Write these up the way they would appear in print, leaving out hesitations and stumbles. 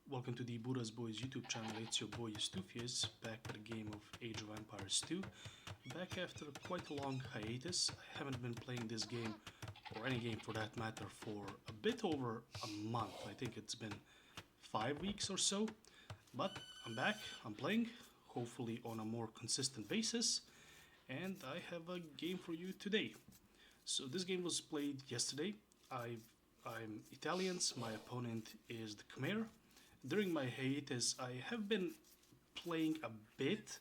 Welcome to the Buddha's Boys YouTube channel. It's your boy Stufius, back with a game of Age of Empires 2. Back after quite a long hiatus. I haven't been playing this game, or any game for that matter, for a bit over a month. I think it's been 5 weeks or so. But I'm back, I'm playing, hopefully on a more consistent basis. And I have a game for you today. So this game was played yesterday. I'm Italians, my opponent is the Khmer. During my hiatus, I have been playing a bit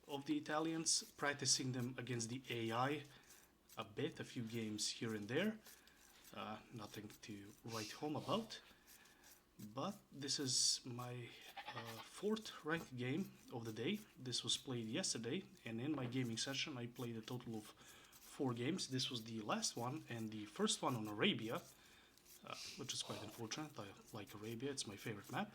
of the Italians, practicing them against the AI a few games here and there. Nothing to write home about. But this is my fourth ranked game of the day. This was played yesterday, and in my gaming session I played a total of 4 games. This was the last one and the first one on Arabia. Which is quite unfortunate. I like Arabia, it's my favorite map.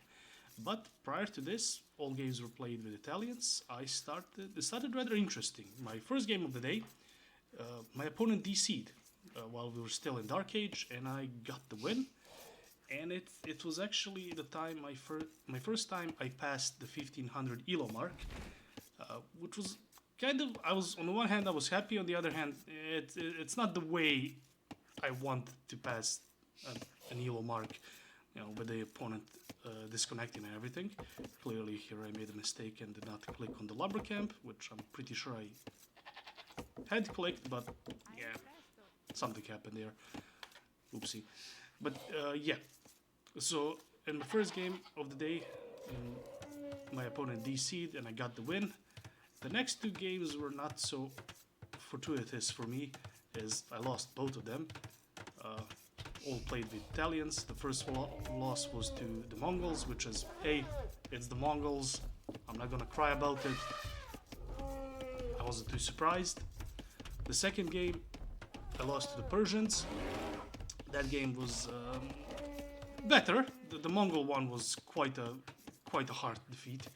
But prior to this, all games were played with Italians. It started rather interesting. My first game of the day, my opponent DC'd while we were still in Dark Age, and I got the win. And it was actually the time my first time I passed the 1500 elo mark, which was kind of, on the one hand I was happy, on the other hand it's not the way I want to pass an elo mark, with the opponent disconnecting and everything. Clearly here I made a mistake and did not click on the lumber camp, which I'm pretty sure I had clicked, but yeah, something happened there. Oopsie. But yeah, so in the first game of the day, my opponent DC'd and I got the win. The next 2 games were not so fortuitous for me, as I lost both of them. All played with Italians. The first loss was to the Mongols, which is, hey, it's the Mongols, I'm not gonna cry about it. I wasn't too surprised. The second game, I lost to the Persians. That game was better. The Mongol one was quite a hard defeat,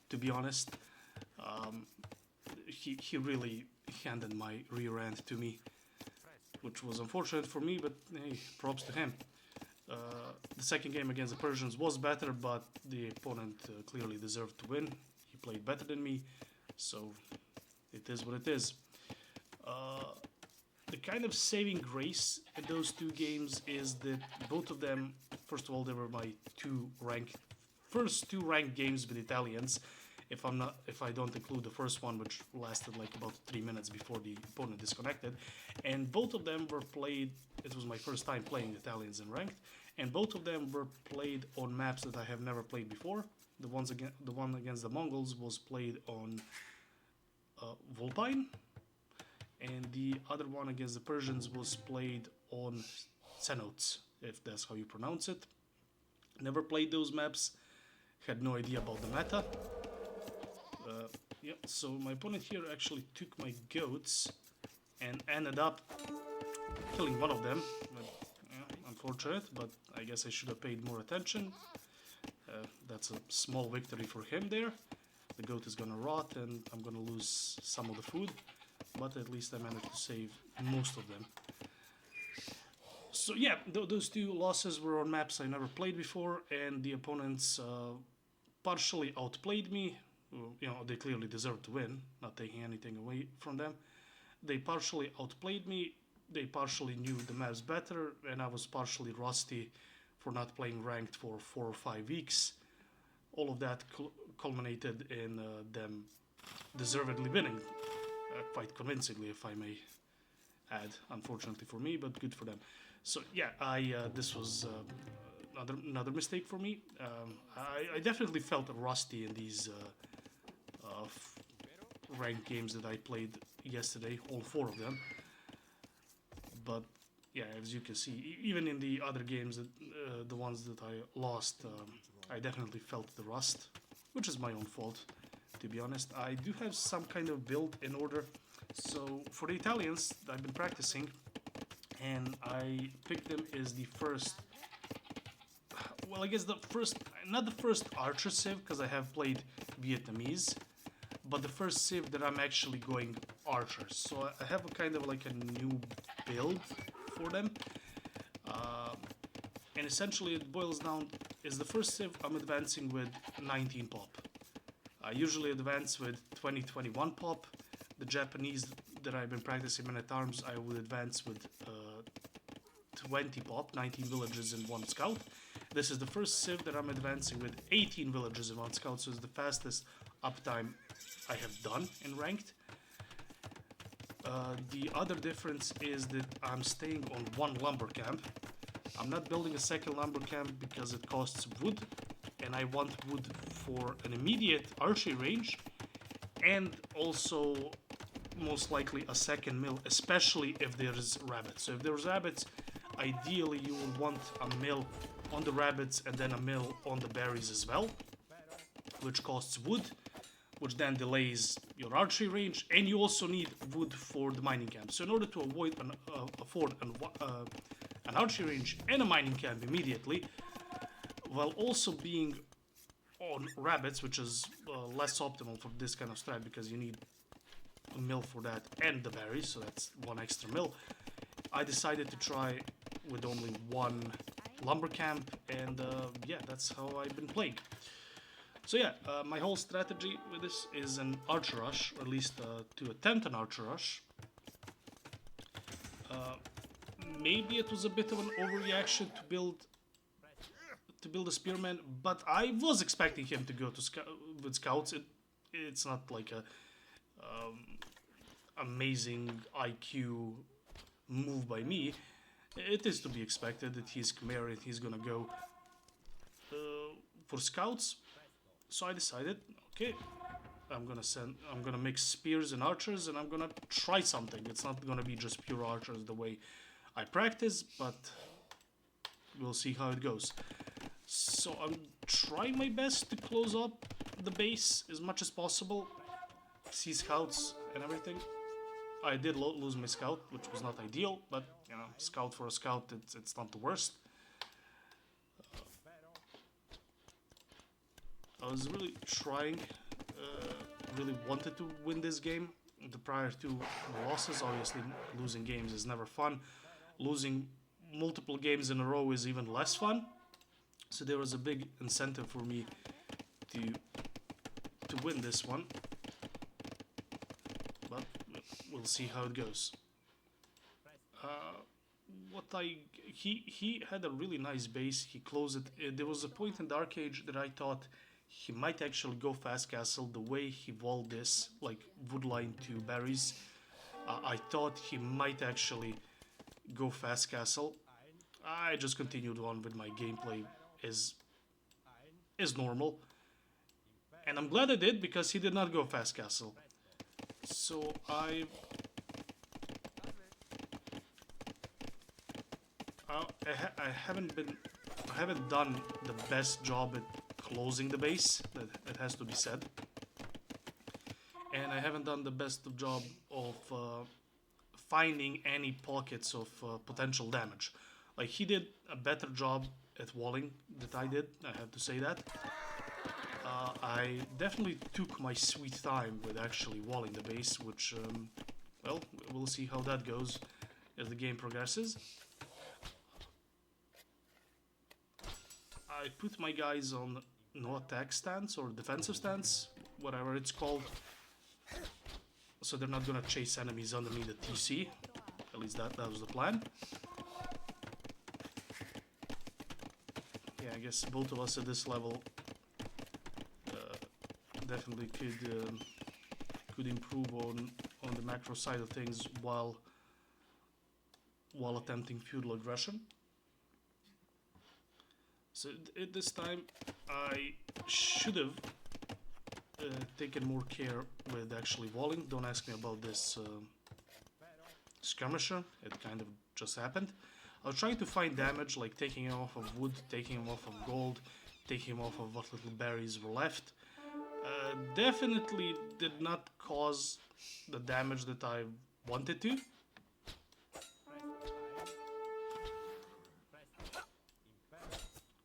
to be honest. He really handed my rear end to me, which was unfortunate for me, but hey, props to him. The second game against the Persians was better, but the opponent clearly deserved to win. He played better than me, so it is what it is. The kind of saving grace in those 2 games is that both of them, first of all, they were my first two ranked games with Italians. If I don't include the first one, which lasted like about 3 minutes before the opponent disconnected, and both of them were played. It was my first time playing Italians in ranked, and both of them were played on maps that I have never played before. The one against the Mongols was played on Vulpine, and the other one against the Persians was played on Cenotes, if that's how you pronounce it. Never played those maps, had no idea about the meta. Yeah, so my opponent here actually took my goats and ended up killing one of them. Unfortunate, but I guess I should have paid more attention. That's a small victory for him there. The goat is gonna rot and I'm gonna lose some of the food, but at least I managed to save most of them. So yeah, those 2 losses were on maps I never played before, and the opponents partially outplayed me. They clearly deserved to win, not taking anything away from them. They partially outplayed me, they partially knew the maps better, and I was partially rusty for not playing ranked for 4 or 5 weeks. All of that culminated in them deservedly winning, quite convincingly, if I may add, unfortunately for me, but good for them. So yeah, this was another mistake for me. I definitely felt rusty in these ranked games that I played yesterday, all 4 of them. But yeah, as you can see, even in the other games, the ones that I lost, I definitely felt the rust, which is my own fault, to be honest. I do have some kind of build in order. So for the Italians, I've been practicing, and I picked them as the first, well, I guess not the first archer civ, because I have played Vietnamese, but the first civ that I'm actually going archers. So I have a kind of like a new build for them. And essentially it boils down, is the first civ I'm advancing with 19 pop. I usually advance with 20-21 pop. The Japanese that I've been practicing men at arms, I would advance with 20 pop, 19 villages in 1 scout. This is the first civ that I'm advancing with 18 villages in 1 scout, so it's the fastest uptime I have done in ranked. The other difference is that I'm staying on 1 lumber camp. I'm not building a second lumber camp because it costs wood, and I want wood for an immediate archery range, and also most likely a second mill, especially if there's rabbits. So if there's rabbits, ideally you will want a mill on the rabbits and then a mill on the berries as well, which costs wood, which then delays your archery range, and you also need wood for the mining camp. So in order to afford an archery range and a mining camp immediately, while also being on rabbits, which is less optimal for this kind of strat because you need a mill for that and the berries, so that's 1 extra mill, I decided to try with only 1 lumber camp, and yeah, that's how I've been playing. So yeah, my whole strategy with this is an archer rush, or at least to attempt an archer rush. Maybe it was a bit of an overreaction to build a spearman, but I was expecting him to go to with scouts. It's not like a amazing IQ move by me. It is to be expected that he's Khmer and he's gonna go for scouts. So I decided, okay, I'm gonna mix spears and archers, and I'm gonna try something. It's not gonna be just pure archers the way I practice, but we'll see how it goes. So I'm trying my best to close up the base as much as possible, see scouts and everything. I did lose my scout, which was not ideal, but you know, scout for a scout, it's not the worst. I was really trying, really wanted to win this game. The prior 2 losses, obviously losing games is never fun. Losing multiple games in a row is even less fun. So there was a big incentive for me to win this one. But we'll see how it goes. He had a really nice base. He closed it. There was a point in Dark Age that I thought he might actually go fast castle the way he walled this, like woodline to berries. I thought he might actually go fast castle. I just continued on with my gameplay as normal, and I'm glad I did because he did not go fast castle. So I haven't done the best job at closing the base, that has to be said, and I haven't done the best job of finding any pockets of potential damage. Like, he did a better job at walling than I did, I have to say that. I definitely took my sweet time with actually walling the base, which, well, we'll see how that goes as the game progresses. I put my guys on no attack stance or defensive stance, whatever it's called, so they're not gonna chase enemies underneath the TC. At least that was the plan. Yeah, I guess both of us at this level definitely could improve on the macro side of things while attempting feudal aggression. So at this time I should have taken more care with actually walling. Don't ask me about this skirmisher, it kind of just happened. I was trying to find damage, like taking him off of wood, taking him off of gold, taking him off of what little berries were left. Definitely did not cause the damage that I wanted to.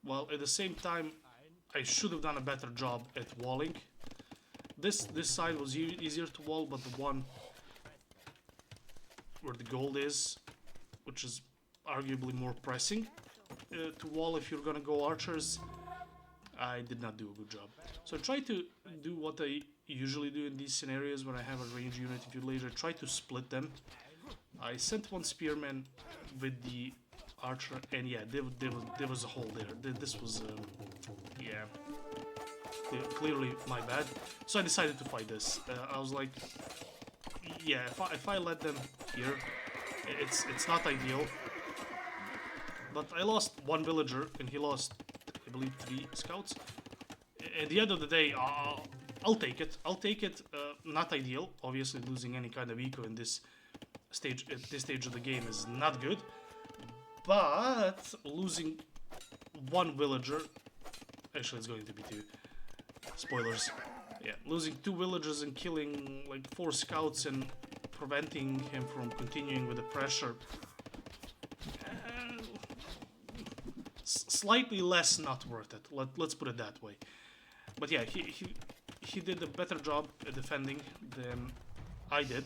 While at the same time, I should have done a better job at walling. This side was easier to wall, but the one where the gold is, which is arguably more pressing, to wall if you're gonna go archers. I did not do a good job. So I try to do what I usually do in these scenarios when I have a range unit feud laser. Try to split them. I sent one spearman with the archer, and yeah, there was a hole there. This was, yeah, clearly my bad. So I decided to fight this. I was like, yeah, if I let them here, it's not ideal. But I lost one villager, and he lost, I believe, 3 scouts. At the end of the day, I'll take it. I'll take it. Not ideal. Obviously, losing any kind of eco in this stage at this stage of the game is not good. But losing one villager, actually, it's going to be 2. Spoilers. Yeah, losing 2 villagers and killing like 4 scouts and preventing him from continuing with the pressure. Slightly less not worth it. Let's put it that way. But yeah, he did a better job at defending than I did.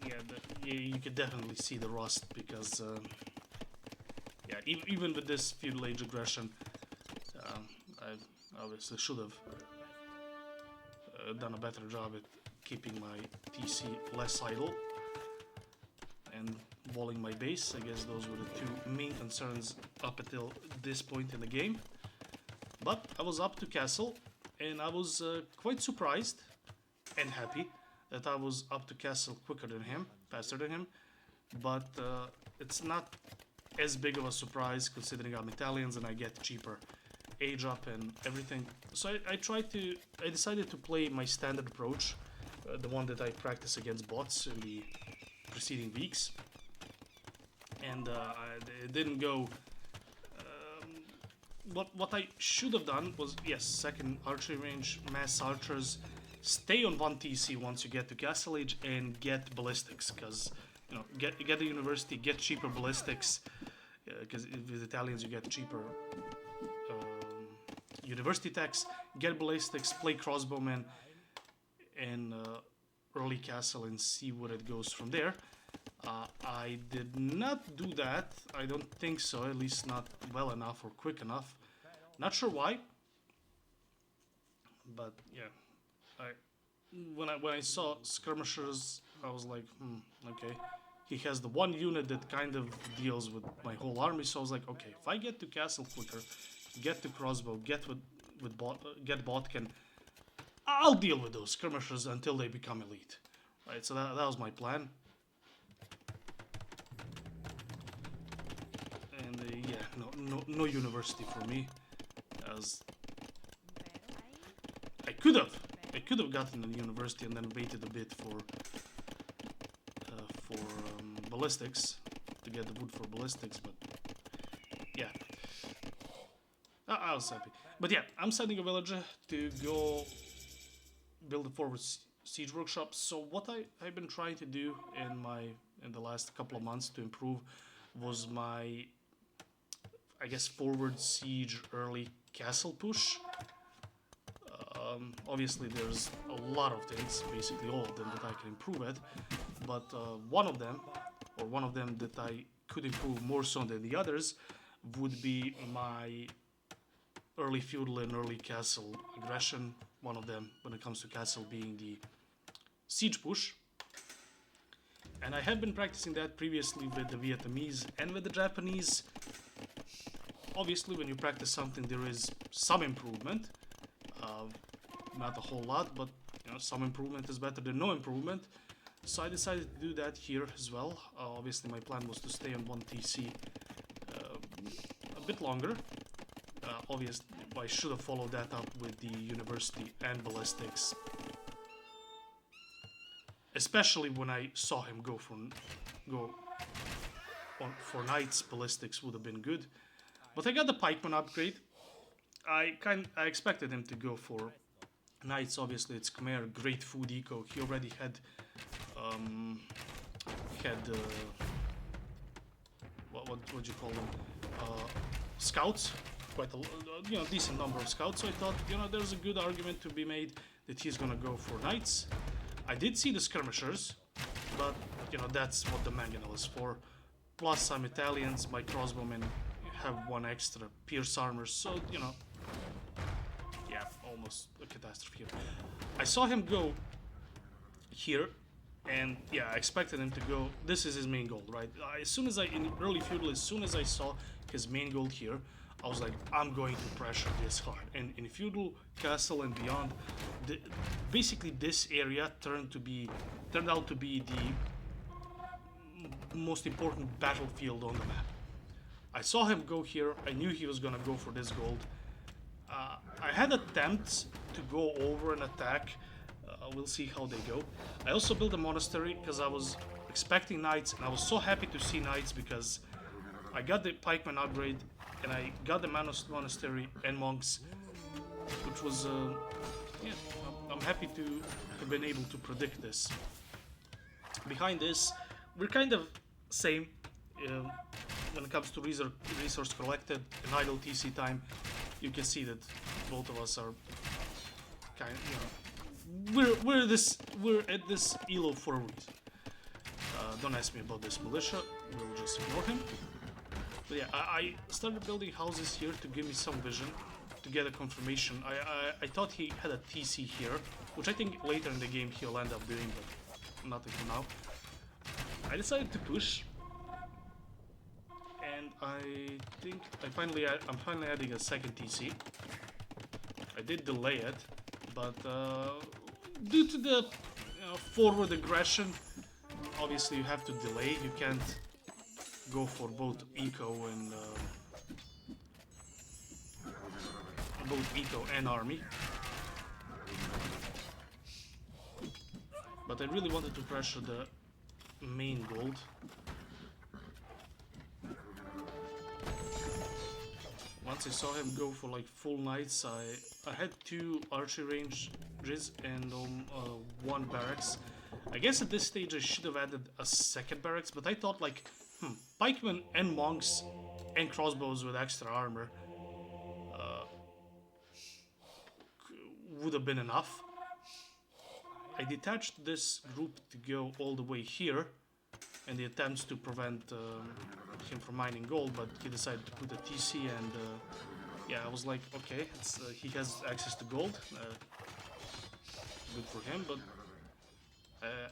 Yeah, you could definitely see the rust because yeah, even with this feudal age aggression, I obviously should have done a better job at keeping my TC less idle and walling my base. I guess those were the 2 main concerns up until this point in the game. But I was up to castle, and I was quite surprised and happy that I was up to castle quicker than him, faster than him. But it's not as big of a surprise considering I'm Italians and I get cheaper age up and everything. So I decided to play my standard approach, the one that I practice against bots in the preceding weeks, and it didn't go. What I should have done was, yes, second archery range, mass archers, stay on 1 TC once you get to castle age and get ballistics, because you know, get the university, get cheaper ballistics, because with Italians you get cheaper university tax, get ballistics, play crossbowmen, and early castle and see where it goes from there. I did not do that. I don't think so, at least not well enough or quick enough. Not sure why, but yeah, when I saw skirmishers, I was like, okay. He has the one unit that kind of deals with my whole army, so I was like, okay, if I get to castle quicker, get to crossbow, get botkin, I'll deal with those skirmishers until they become elite. Right, so that was my plan. And yeah, no university for me, as I could have gotten a university and then waited a bit for ballistics to get the wood for ballistics, but yeah, I was happy. But yeah, I'm sending a villager to go build a forward siege workshop. So what I've been trying to do in the last couple of months to improve was my, I guess, forward siege early castle push. Obviously there's a lot of things, basically all of them, that I can improve at, but one of them that I could improve more so than the others would be my early feudal and early castle aggression. One of them, when it comes to castle, being the siege push. And I have been practicing that previously with the Vietnamese and with the Japanese. Obviously, when you practice something, there is some improvement. Not a whole lot, but you know, some improvement is better than no improvement. So I decided to do that here as well. Obviously, my plan was to stay on 1 TC a bit longer. Obviously, I should have followed that up with the university and ballistics. Especially when I saw him go for knights, ballistics would have been good. But I got the pikeman upgrade. I expected him to go for knights. Obviously, it's Khmer, great food eco. He already had what do you call them? Scouts, quite a decent number of scouts. So I thought, there's a good argument to be made that he's gonna go for knights. I did see the skirmishers, but you know, that's what the mangonel is for. Plus, I'm Italians, my crossbowmen have one extra pierce armor, so, you know, yeah, almost a catastrophe here. I saw him go here, and yeah, I expected him to go. This is his main goal, right? As soon as in early feudal, as soon as I saw his main goal here, I was like, I'm going to pressure this hard. And in feudal, castle, and beyond, basically this area turned out to be the most important battlefield on the map. I saw him go here. I knew he was gonna go for this gold. I had attempts to go over and attack. We'll see how they go. I also built a monastery because I was expecting knights, and I was so happy to see knights because I got the pikeman upgrade and I got the monastery and monks, which was yeah, I'm happy to have been able to predict this. Behind this, we're kind of same when it comes to resource collected and idle TC time. You can see that both of us are kind of, you know, we're at this elo for a reason. Don't ask me about this militia. We'll just ignore him. But yeah, I started building houses here to give me some vision, to get a confirmation. I thought he had a TC here, which I think later in the game he'll end up doing, but nothing for now. I decided to push, and I think I'm finally adding a second TC. I did delay it, but due to the forward aggression, obviously you have to delay. You can't go for both eco and army. But I really wanted to pressure the main gold. Once I saw him go for like full knights, I had 2 archery ranges and one barracks. I guess at this stage I should have added a second barracks, but I thought like, pikemen and monks and crossbows with extra armor would have been enough. I detached this group to go all the way here, and the attempts to prevent him from mining gold, but he decided to put a TC, and yeah, I was like, okay, he has access to gold, good for him, but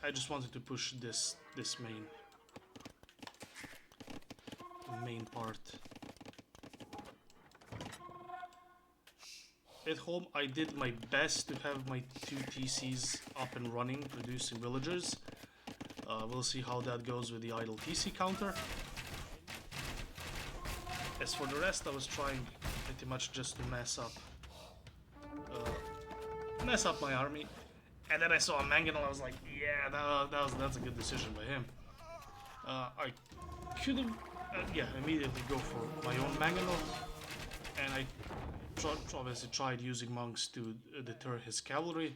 I just wanted to push this main part. At home, I did my best to have my 2 TCs up and running, producing villagers. We'll see how that goes with the idle TC counter. As for the rest, I was trying pretty much just to mess up my army. And then I saw a mangonel, I was like, yeah, that's a good decision by him. I could have, yeah, immediately go for my own mangonel, and I obviously tried using monks to deter his cavalry.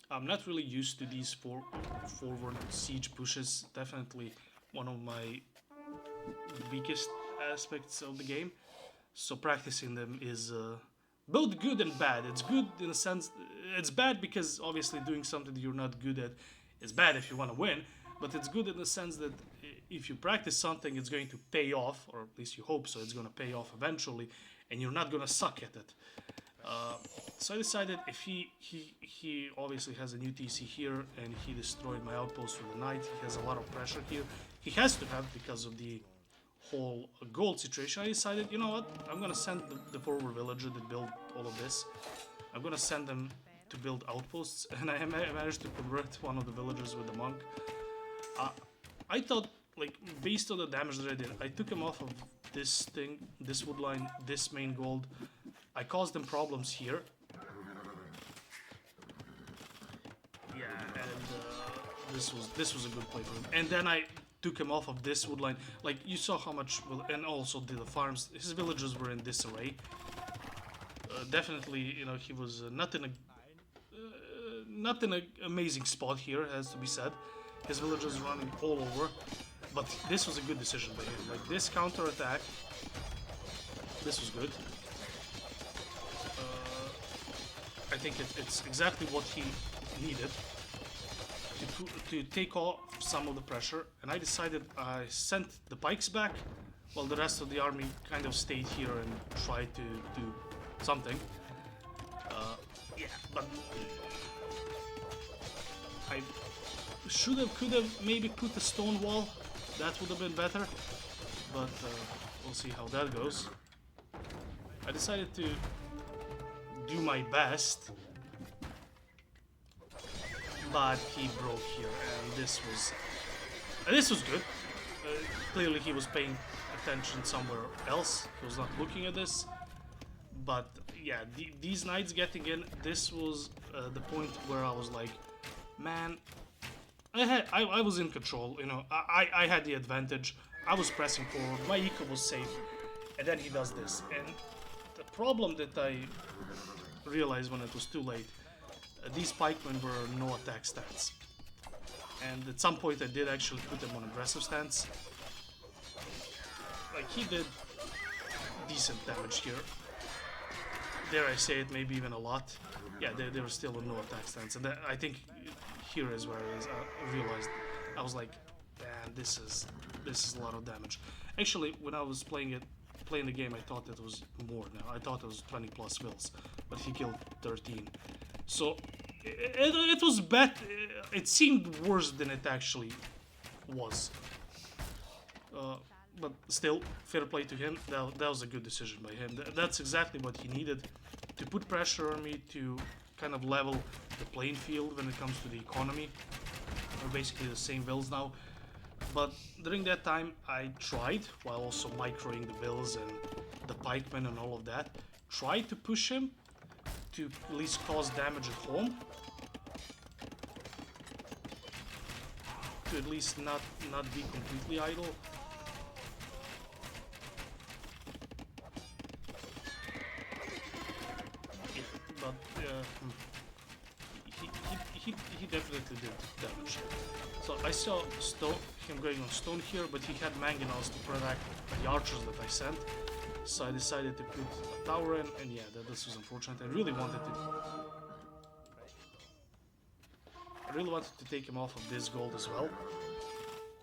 I'm not really used to these forward siege pushes. Definitely one of my weakest aspects of the game. So practicing them is both good and bad. It's good in a sense. It's bad because obviously doing something that you're not good at is bad if you want to win. But it's good in the sense that if you practice something, it's going to pay off, or at least you hope so. It's going to pay off eventually, and you're not going to suck at it. So I decided if he obviously has a new TC here, and he destroyed my outpost with the knight. He has a lot of pressure here. He has to have because of the whole gold situation. I decided, you know what? I'm going to send the forward villager that built all of this. I'm going to send them to build outposts, and I managed to convert one of the villagers with the monk. I thought, like, based on the damage that I did, I took him off of this thing, this wood line, this main gold. I caused them problems here. Yeah, and this was a good play for him. And then I took him off of this wood line. Like, you saw how much, and also did the farms. His villagers were in disarray. Definitely, you know, he was not in an amazing spot here, has to be said. His villagers running all over, but this was a good decision by him. Like, this counter attack, this was good. I think it's exactly what he needed. to take off some of the pressure, and I decided I sent the pikes back, while the rest of the army kind of stayed here and tried to do something. Yeah, but I could have maybe put a stone wall. That would have been better, but we'll see how that goes. I decided to do my best, but he broke here, and this was good. Clearly, he was paying attention somewhere else. He was not looking at this. But yeah, these knights getting in, this was the point where I was like, man, I was in control. You know, I had the advantage. I was pressing forward. My eco was safe, and then he does this. And the problem that I realized when it was too late, these pikemen were no attack stance. And at some point I did actually put them on aggressive stance. Like, he did decent damage here. Dare I say it, maybe even a lot. Yeah, they were still on no attack stance. And I think here is where I realized, I was like, man, this is a lot of damage. Actually, when I was playing the game, I thought it was more now. I thought it was 20 plus vills, but he killed 13. So it was bad. It seemed worse than it actually was. But still, fair play to him. That was a good decision by him. That's exactly what he needed, to put pressure on me, to kind of level the playing field when it comes to the economy. We're basically the same vills now. But during that time, I tried, while also microing the vills and the pikemen and all of that, tried to push him to at least cause damage at home. To at least not be completely idle. But he definitely did damage. So I saw him going on stone here, but he had mangonels to protect the archers that I sent. So I decided to put a tower in, and yeah, this was unfortunate. I really wanted to take him off of this gold as well.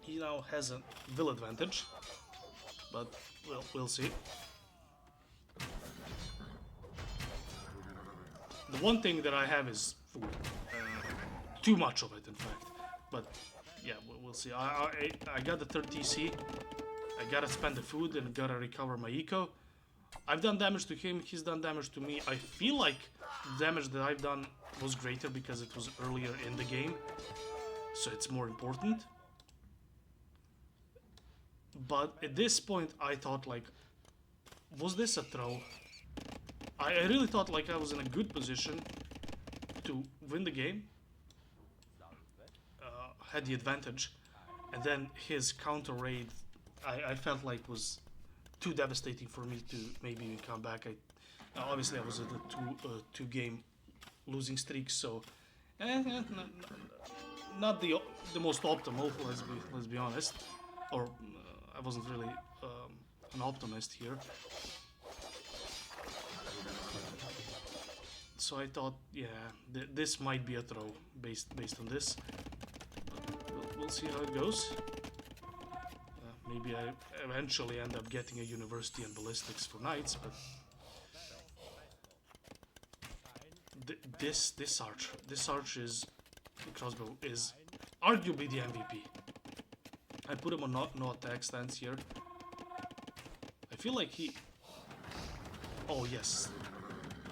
He now has a vill advantage, but we'll see. The one thing that I have is food. Too much of it, in fact. But yeah, we'll see. I got the third TC. I gotta spend the food and gotta recover my eco. I've done damage to him, he's done damage to me. I feel like the damage that I've done was greater because it was earlier in the game. So it's more important. But at this point I thought, like, was this a throw? I really thought like I was in a good position to win the game. Had the advantage. And then his counter raid, I felt like was too devastating for me to maybe even come back. Obviously I was at a two game losing streak, so not the most optimal. Let's be honest. Or I wasn't really an optimist here. So I thought, yeah, this might be a throw based on this. But we'll see how it goes. Maybe I eventually end up getting a university and ballistics for knights, but this arch is crossbow is arguably the MVP. I put him on no attack stance here. I feel like he. Oh yes,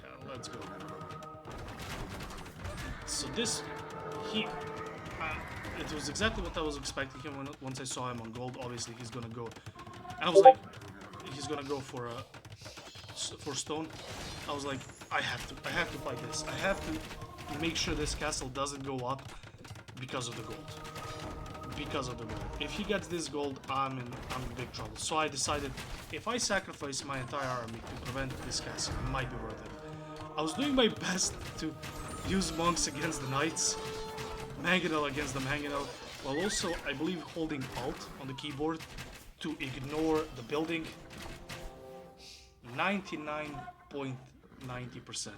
yeah, let's go. So this it was exactly what I was expecting him once I saw him on gold. Obviously he's gonna go, and I was like, he's gonna go for stone. I was like, I have to fight this. I have to make sure this castle doesn't go up because of the gold. Because of the gold. If he gets this gold, I'm in big trouble. So I decided, if I sacrifice my entire army to prevent this castle, it might be worth it. I was doing my best to use monks against the knights, mangonel against the mangonel, while also, I believe, holding Alt on the keyboard to ignore the building. 99.90%.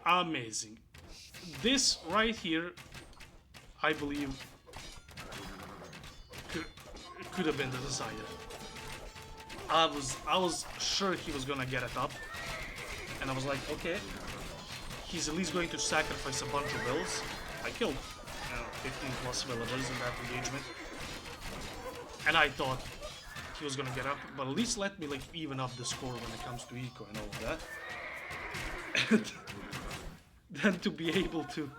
Amazing. this right here, I believe, could have been the decider. I was sure he was gonna get it up, and I was like, okay, he's at least going to sacrifice a bunch of bills. I killed 15 plus villagers in that engagement, and I thought he was gonna get up, but at least let me like even up the score when it comes to eco and all of that. And then to be able to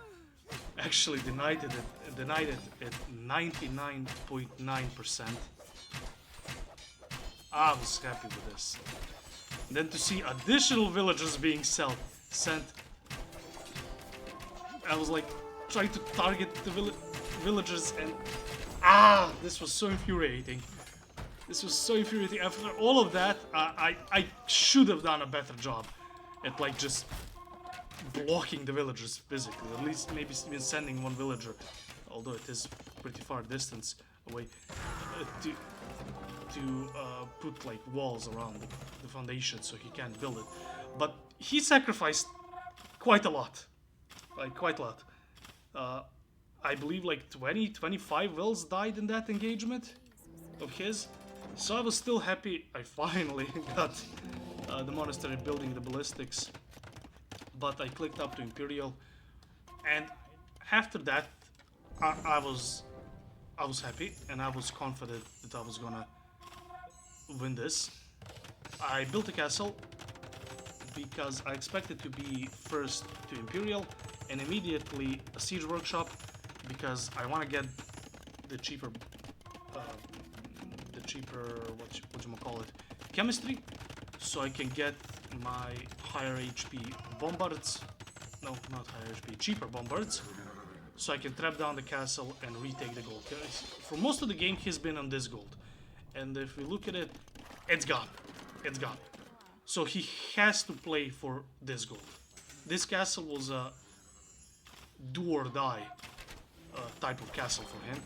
actually deny it at 99.9%. I was happy with this. And then to see additional villagers being sent, I was like trying to target the villagers, and this was so infuriating. This was so infuriating. After all of that, I should have done a better job at like just blocking the villagers physically. At least maybe even sending one villager, although it is pretty far distance away, to put like walls around the foundation so he can't build it. But he sacrificed quite a lot, like quite a lot. I believe like 25 wills died in that engagement of his. So I was still happy I finally got the monastery building the ballistics. But I clicked up to Imperial, and after that I was happy and I was confident that I was gonna win this. I built a castle because I expected to be first to Imperial, and immediately a siege workshop because I want to get the cheaper what you call it, chemistry, so I can get my higher HP bombards. No, not higher HP, cheaper bombards, so I can trap down the castle and retake the gold. For most of the game he's been on this gold, and if we look at it, it's gone. It's gone. So he has to play for this gold. This castle was a do or die type of castle for him.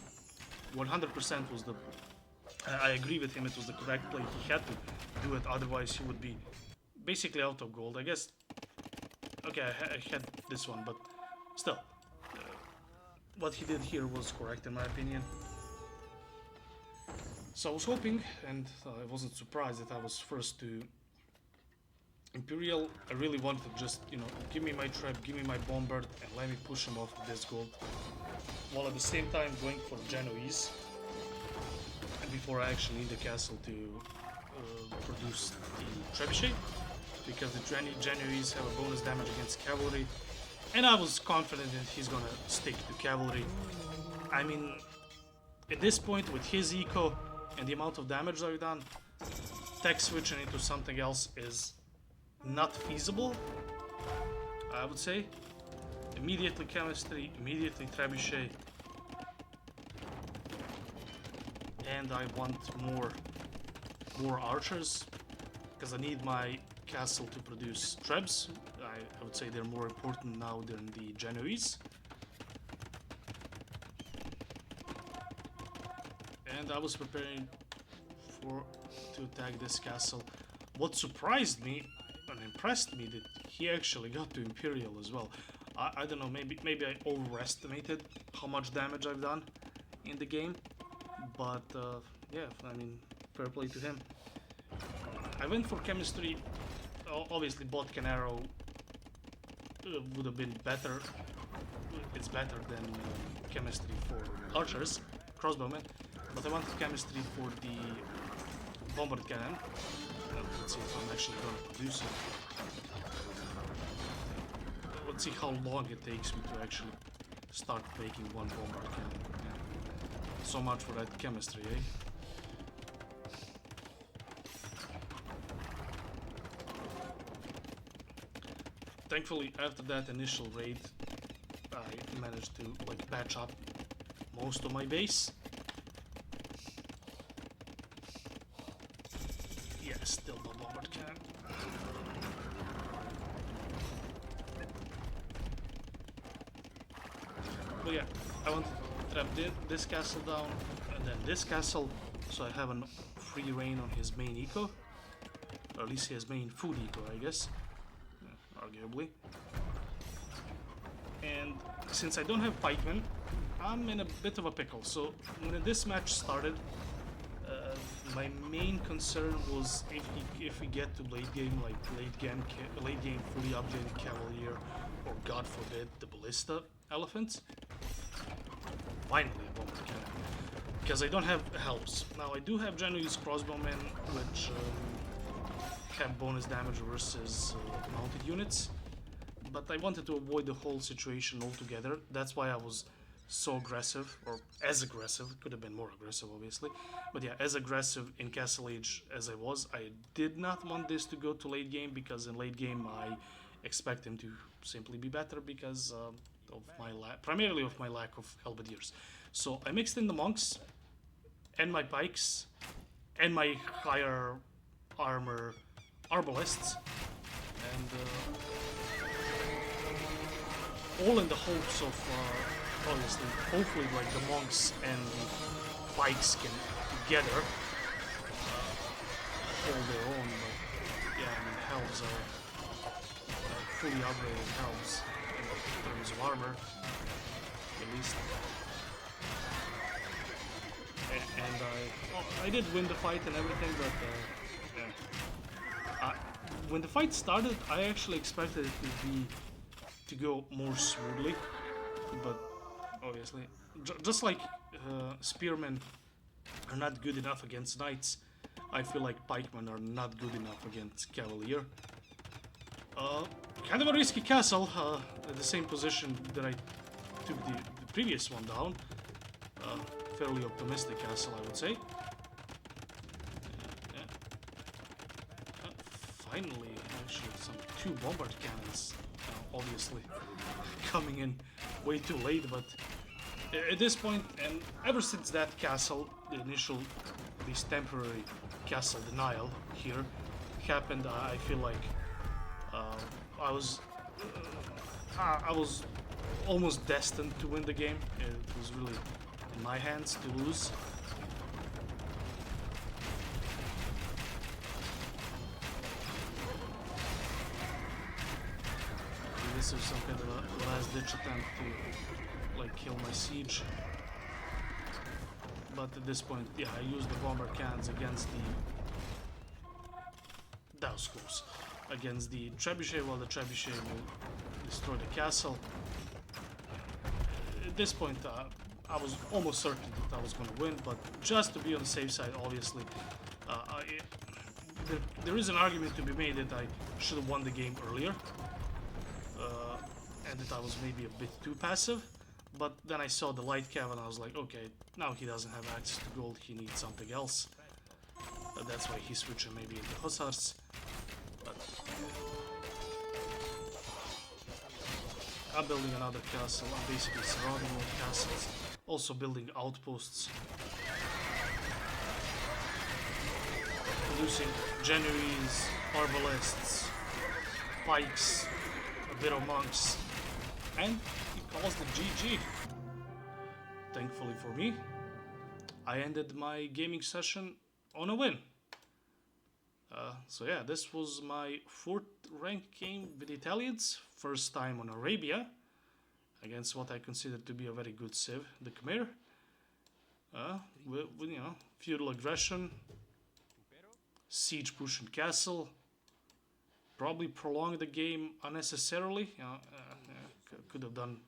100% was the... I agree with him, it was the correct play. He had to do it, otherwise he would be basically out of gold. I guess... Okay, I had this one, but still. What he did here was correct in my opinion. So I was hoping, and I wasn't surprised that I was first to Imperial. I really wanted to just, you know, give me my trap, give me my bombard, and let me push him off with this gold. While at the same time going for Genoese. And before I actually need the castle to produce the trebuchet. Because the Genoese have a bonus damage against cavalry. And I was confident that he's gonna stick to cavalry. I mean, at this point with his eco and the amount of damage I've done, tech switching into something else is not feasible, I would say. Immediately chemistry, immediately trebuchet. And I want more archers, because I need my castle to produce trebs. I would say they're more important now than the Genoese. And I was preparing to attack this castle. What surprised me and impressed me that he actually got to Imperial as well. I don't know, maybe I overestimated how much damage I've done in the game. But yeah, I mean, fair play to him. I went for chemistry. Obviously, bot Canaro would have been better. It's better than chemistry for archers, crossbowmen. But I wanted chemistry for the bombard cannon. Let's see if I'm actually going to produce it. Let's see how long it takes me to actually start making one bombard cannon. Yeah. So much for that chemistry, eh? Thankfully, after that initial raid, I managed to like patch up most of my base. Yeah, still no bombard cannon. But yeah, I want to trap this castle down and then this castle, so I have a free reign on his main eco, or at least his main food eco, I guess. Arguably. and since I don't have pikemen, I'm in a bit of a pickle. So when this match started, my main concern was if we get to late game, like late game fully updated Cavalier, or God forbid the Ballista elephants. Finally, a bomber cannon, because I don't have helps. Now I do have Genoese crossbowmen, which have bonus damage versus mounted units, but I wanted to avoid the whole situation altogether. That's why I was so aggressive, or as aggressive. Could have been more aggressive, obviously, but yeah, as aggressive in Castle Age as I was. I did not want this to go to late game, because in late game I expect him to simply be better because of my primarily of my lack of halberdiers. So I mixed in the monks and my pikes and my higher armor arbalists, and all in the hopes of obviously, hopefully, like the monks and the pikes can together hold their own. But yeah, I mean, helms are fully upgraded helms in terms of armor, at least. And I did win the fight and everything, but yeah. When the fight started, I actually expected it to go more smoothly, but obviously, just like spearmen are not good enough against knights, I feel like pikemen are not good enough against cavalier. Kind of a risky castle, at the same position that I took the previous one down. Fairly optimistic castle, I would say. Finally, actually, some 2 bombard cannons, obviously, coming in way too late, but at this point, and ever since that castle, the initial, this temporary castle denial here happened, I feel like I was almost destined to win the game. It was really in my hands to lose. This is some kind of a last-ditch attempt to like kill my siege. But at this point, yeah, I used the bomber cannons against that was close. Against the trebuchet, while the trebuchet will destroy the castle. At this point, I was almost certain that I was going to win, but just to be on the safe side, obviously, there is an argument to be made that I should have won the game earlier, and that I was maybe a bit too passive. But then I saw the light cav and I was like, okay, now he doesn't have access to gold, he needs something else. That's why he's switching maybe into hussars. But I'm building another castle. I'm basically surrounding all castles. Also building outposts. Producing Genoese, arbalists, pikes, a bit of monks. And he calls the GG. Thankfully for me, I ended my gaming session on a win. So yeah, this was my 4th ranked game with Italians, first time on Arabia, against what I consider to be a very good civ, the Khmer. With you know, feudal aggression, siege push and castle, probably prolonged the game unnecessarily. Could have done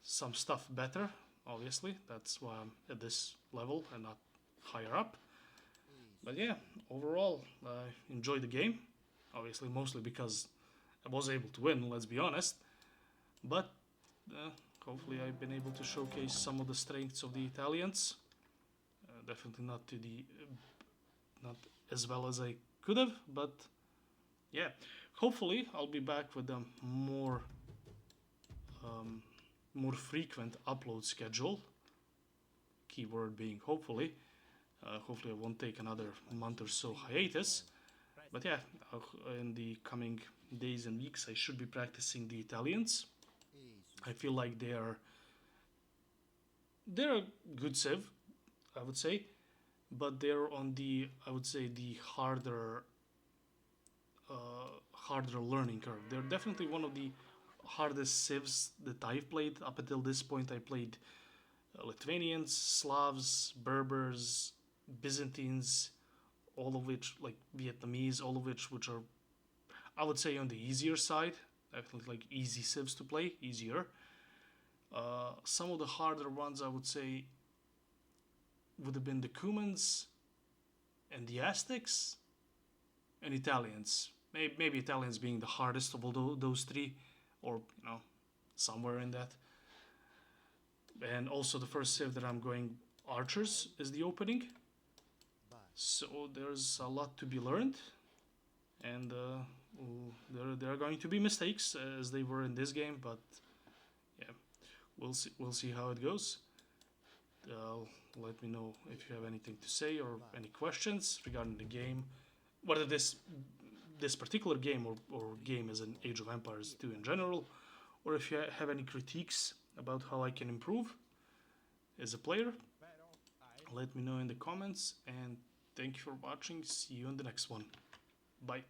some stuff better, obviously. That's why I'm at this level and not higher up. But yeah, overall, I enjoyed the game. Obviously, mostly because I was able to win, let's be honest. But hopefully I've been able to showcase some of the strengths of the Italians. Definitely not to the... not as well as I could have, but yeah. Hopefully I'll be back with a more frequent upload schedule. Keyword being hopefully. Hopefully I won't take another month or so hiatus. But yeah, in the coming days and weeks I should be practicing the Italians. I feel like they're a good civ, I would say, but they're on the, I would say, the harder learning curve. They're definitely one of the hardest civs that I've played up until this point. I played Lithuanians, Slavs, Berbers, Byzantines, all of which, like Vietnamese, all of which are, I would say, on the easier side. Definitely like easy civs to play, easier. Some of the harder ones, I would say, would have been the Cumans and the Aztecs and Italians. Maybe Italians being the hardest of all those three, or somewhere in that. And also the first civ that I'm going archers is the opening. So there's a lot to be learned, and there are going to be mistakes as they were in this game, but yeah, we'll see how it goes. Let me know if you have anything to say or any questions regarding the game, whether this particular game or game as an Age of Empires 2 in general, or if you have any critiques about how I can improve as a player. Let me know in the comments, and thank you for watching. See you in the next one. Bye.